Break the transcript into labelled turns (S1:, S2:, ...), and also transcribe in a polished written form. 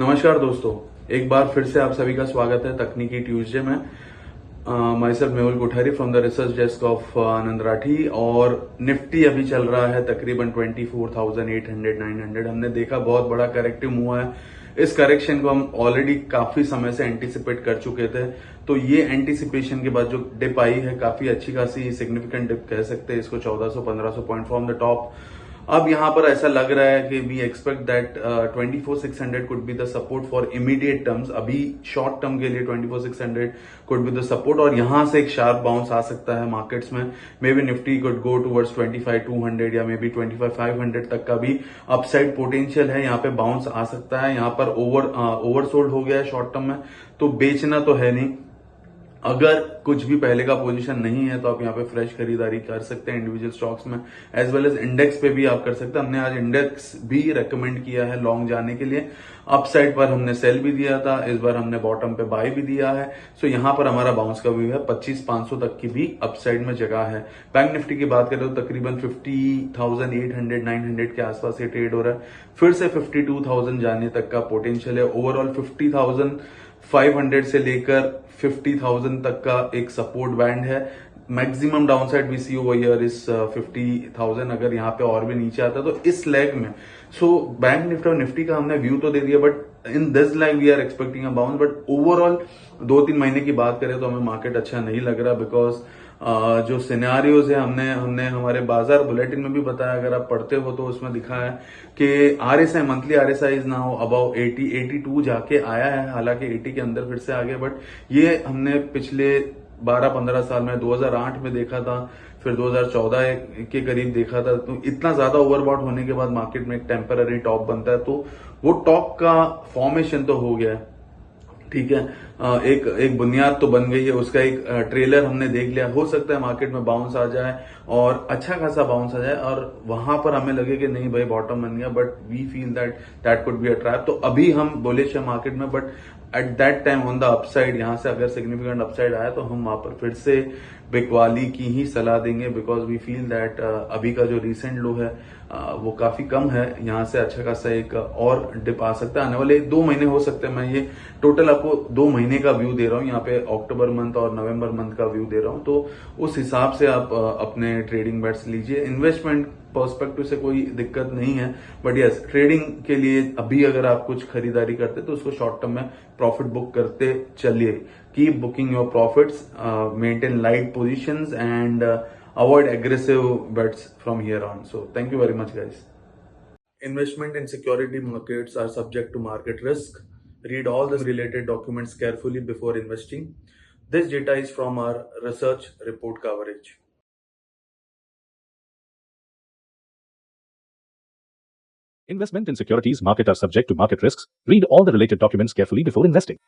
S1: नमस्कार दोस्तों, एक बार फिर से आप सभी का स्वागत है तकनीकी ट्यूसडे में। Myself Mehul Kothari from the research desk of Anand Rathi. और निफ्टी अभी चल रहा है तकरीबन 24,800 900। हमने देखा बहुत बड़ा करेक्टिव मूव है। इस करेक्शन को हम ऑलरेडी काफी समय से एंटिसिपेट कर चुके थे। तो ये एंटिसिपेशन के बाद जो डिप आई है, काफी अच्छी खासी सिग्निफिकेंट डिप कह सकते हैं इसको, 1400-1500 पॉइंट फ्रॉम द टॉप। अब यहां पर ऐसा लग रहा है कि we expect that 24,600 could be the support for immediate terms. अभी शॉर्ट टर्म के लिए 24,600 कुड बी द सपोर्ट, और यहां से एक शार्प बाउंस आ सकता है मार्केट्स में। May be Nifty could go towards 25,200 या मे बी 25,500 तक का भी अपसाइड पोटेंशियल है। यहाँ पे बाउंस आ सकता है। यहाँ पर ओवरसोल्ड हो गया है शॉर्ट टर्म में, तो बेचना तो है नहीं। अगर कुछ भी पहले का पोजीशन नहीं है तो आप यहाँ पे फ्रेश खरीदारी कर सकते हैं इंडिविजुअल स्टॉक्स में, एज वेल एज इंडेक्स पे भी आप कर सकते हैं। हमने आज इंडेक्स भी रेकमेंड किया है लॉन्ग जाने के लिए। अपसाइड पर हमने सेल भी दिया था, इस बार हमने बॉटम पे बाय भी दिया है। सो यहाँ पर हमारा बाउंस का व्यू है, 25,500 तक की भी अपसाइड में जगह है। बैंक निफ्टी की बात करें तो तकरीबन 50,800 900 के आसपास ये ट्रेड हो रहा है। फिर से 52,000 जाने तक का पोटेंशियल है। ओवरऑल 50,500 से लेकर 50,000 तक का एक सपोर्ट बैंड है। Maximum downside we see over here is 50,000। अगर यहाँ पे और भी नीचे आता है तो इस लेग में, सो बैंक निफ्टी और निफ्टी का हमने व्यू तो दे दिया, but in this leg we are expecting a bounce. But overall 2-3 महीने की बात करें तो हमें मार्केट अच्छा नहीं लग रहा, बिकॉज जो सिनेरियोज है हमने हमने हमारे बाजार बुलेटिन में भी बताया, अगर आप पढ़ते हो तो उसमें दिखा है कि RSI, monthly RSI is now about 80 82 जाके आया है। हालांकि 80 के अंदर फिर से आ गया, बट ये हमने पिछले 12-15 साल में 2008 में देखा था, फिर 2014 के करीब देखा था। तो इतना ज्यादा ओवरबॉट होने के बाद मार्केट में एक टेम्पररी टॉप बनता है, तो वो टॉप का फॉर्मेशन तो हो गया है, ठीक है। एक एक बुनियाद तो बन गई है, उसका एक ट्रेलर हमने देख लिया। हो सकता है मार्केट में बाउंस आ जाए और अच्छा खासा बाउंस आ जाए, और वहां पर हमें लगे कि नहीं भाई बॉटम बन गया, but we feel that that could be a trap. तो अभी हम बुलिश है मार्केट में, but at that time on the upside, यहां से अगर सिग्निफिकेंट अपसाइड आया तो हम वहां पर फिर से बिकवाली की ही सलाह देंगे, बिकॉज वी फील दैट अभी का जो रिसेंट लो है वो काफी कम है। यहां से अच्छा खासा एक और डिप आ सकता है। आने वाले 2 महीने हो सकते हैं। मैं ये टोटल आपको 2 महीने का व्यू दे रहा हूं, यहाँ पे अक्टूबर मंथ और नवंबर मंथ का व्यू दे रहा हूं, तो उस हिसाब से आप अपने ट्रेडिंग बेट्स लीजिए। इन्वेस्टमेंट पर्सपेक्टिव से कोई दिक्कत नहीं है, बट यस, ट्रेडिंग के लिए अभी अगर आप कुछ खरीदारी करते तो उसको शॉर्ट टर्म में प्रॉफिट बुक करते चलिए। Keep booking your profits, maintain light positions and avoid aggressive bets from here on. So thank you very much, guys. Investment in security markets are subject to market risk. Read all the related documents carefully before investing. This data is from our research report coverage.
S2: Investment in securities market are subject to market risks. Read all the related documents carefully before investing.